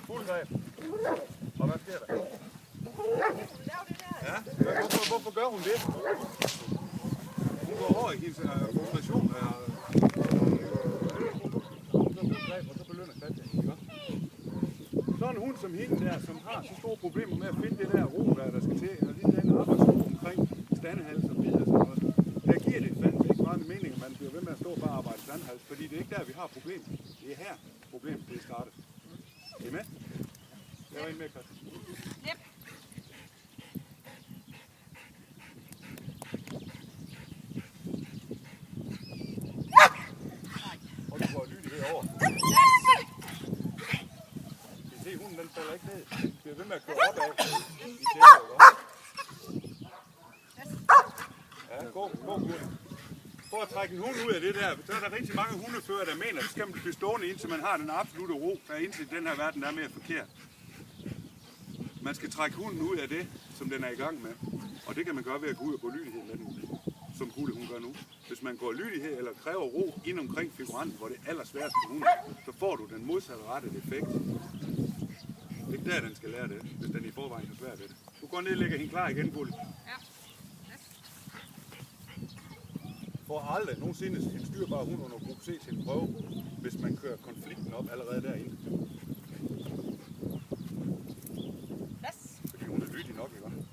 Fuld greb. Og hvad sker der? Ja, hvorfor gør hun det? Hun går over i hendes frustration. Og så belønner Christian hende, ikke? Så en hund som hende der, som har så store problemer med at finde det der ro, der skal til, og lige den arbejdsro omkring standhals og bider og sådan noget, der giver det fandme ikke meget mening, at man bliver ved med at stå og bare arbejde standhals, fordi det er ikke der, vi har problemet. Det er her, problemet det er startet. Er I med? Jeg var inde med, Christian. Yep. Og du får lydighed over. Se, hunden den falder ikke ned. Den bliver ved med at køre opad i tæpper. Ja, gå, Gurli. For at trække en hund ud af det der, så er der rigtig mange hundefører, der mener, at så skal man blive stående indtil man har den absolutte ro, der indtil den her verden der er mere forkert. Man skal trække hunden ud af det, som den er i gang med. Og det kan man gøre ved at gå ud og gå lydighed med den, som Gurli hun gør nu. Hvis man går lydighed eller kræver ro ind omkring figuranten, hvor det er allersværest for hunden, så får du den modsatte rette effekt. Det er ikke der, den skal lære det, hvis den i forvejen er svært ved det. Du går ned og lægger hende klar igen, Gurli. Ja. For aldrig nogensinde en styrbar hund under gruppe C til en prøve, hvis man kører konflikten op allerede derinde. Plads. Fordi hun er lydig nok, ikke?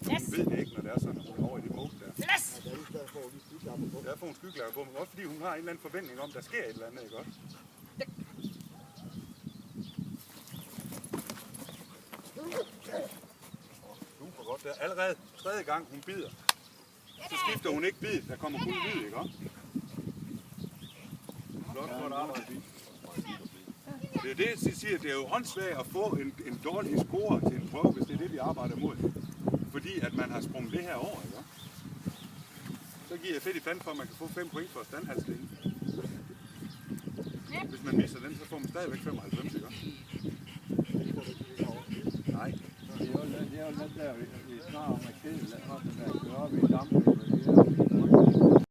Plads. Hun ved det ikke, når det er sådan, at hun er over i det mode der. Plads. Der får hun skyggelampe på, men også fordi hun har en eller anden forventning om, der sker et eller andet, ikke også? Super godt der. Allerede tredje gang hun bider, så skifter hun ikke bid, der kommer kun lyd, ikke også? Flot, flot arbejde. Det er det, jeg siger, det er jo åndssvagt at få en dårlig score til en prøve, hvis det er det, vi arbejder mod. Fordi at man har sprunget det her over, ikke? Så giver jeg fedt i fanden for, at man kan få 5 point for standhalslægen. Hvis man misser den, så får man stadigvæk 95, ikke? Nej. Det er jo lidt der, vi snakker om at kæde, og den der kører op i dampen.